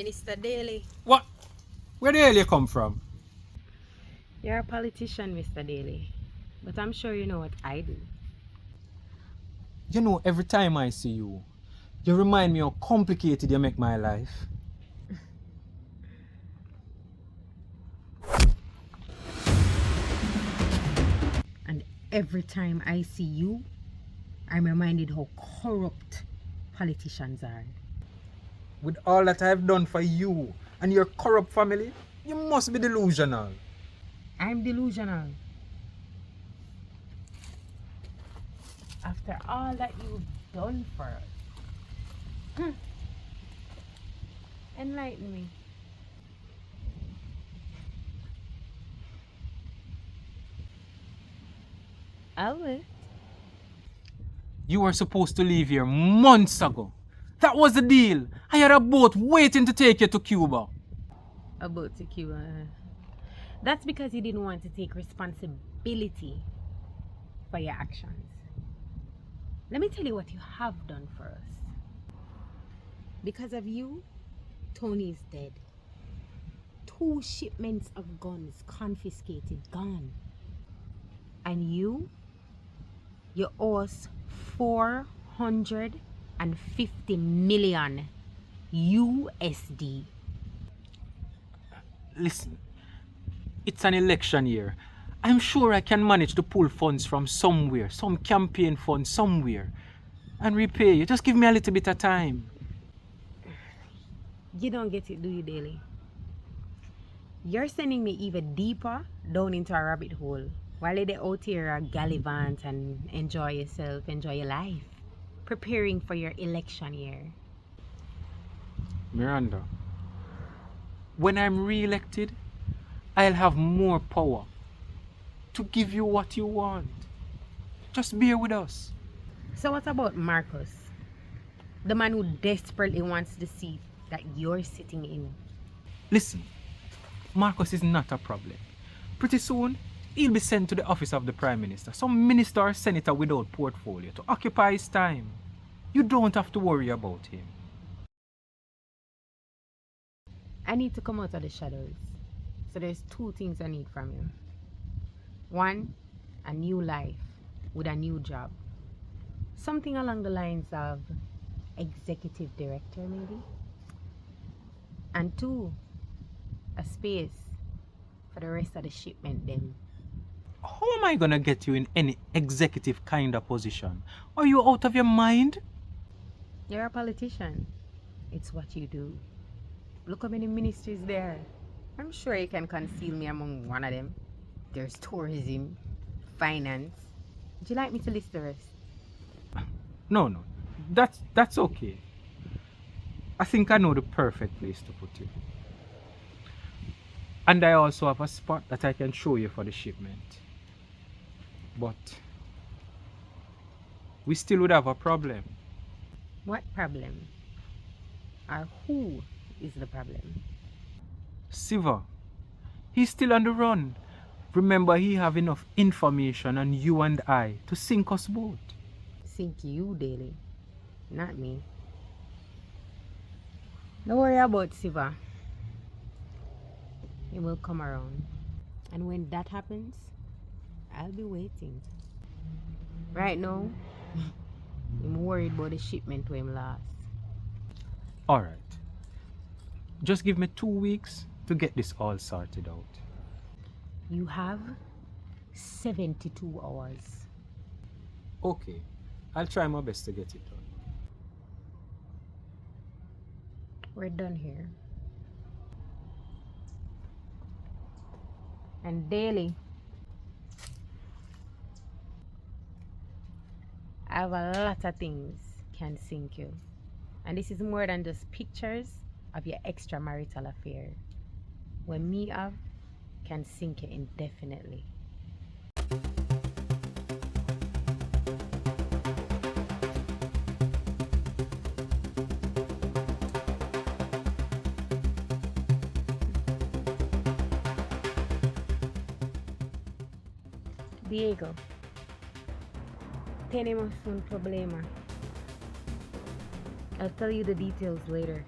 Minister Daley. What? Where the hell you come from? You're a politician, Mr. Daley. But I'm sure you know what I do. You know, every time I see you, you remind me how complicated you make my life. And every time I see you, I'm reminded how corrupt politicians are. With all that I've done for you and your corrupt family, you must be delusional. I'm delusional. After all that you've done for us. Enlighten me. I'll wait. You were supposed to leave here months ago. That was the deal. I had a boat waiting to take you to Cuba. About to Cuba. That's because you didn't want to take responsibility for your actions. Let me tell you what you have done for us. Because of you, Tony is dead. 2 shipments of guns confiscated, gone. And you owe us 450 million USD. Listen, it's an election year. I'm sure I can manage to pull funds from somewhere, some campaign funds somewhere, and repay you. Just give me a little bit of time. You don't get it, do you, Daley? You're sending me even deeper down into a rabbit hole while you're out here gallivant and enjoy yourself, enjoy your life, preparing for your election year. Miranda, when I'm re-elected, I'll have more power to give you what you want. Just bear with us. So what about Marcus? The man who desperately wants the seat that you're sitting in. Listen, Marcus is not a problem. Pretty soon, he'll be sent to the office of the Prime Minister, some minister or senator without portfolio, to occupy his time. You don't have to worry about him. I need to come out of the shadows. So there's 2 things I need from you. 1, a new life with a new job. Something along the lines of executive director, maybe. And 2, a space for the rest of the shipment then. How am I gonna get you in any executive kind of position? Are you out of your mind? You're a politician. It's what you do. Look how many ministries there are. I'm sure you can conceal me among one of them. There's tourism, finance. Would you like me to list the rest? No. That's okay. I think I know the perfect place to put you. And I also have a spot that I can show you for the shipment. But we still would have a problem. What problem? Or who is the problem? Siva, he's still on the run. Remember, he have enough information on you and I to sink us both. Sink you, Daley. Not me. Don't worry about Siva. He will come around. And when that happens, I'll be waiting. Right now, I'm worried about the shipment when him lost. Alright. Just give me 2 weeks to get this all sorted out. You have 72 hours. Okay. I'll try my best to get it done. We're done here. And Daley, I have a lot of things can sink you. And this is more than just pictures of your extramarital affair. When me have can sink you indefinitely. Diego, tenemos un problema. I'll tell you the details later.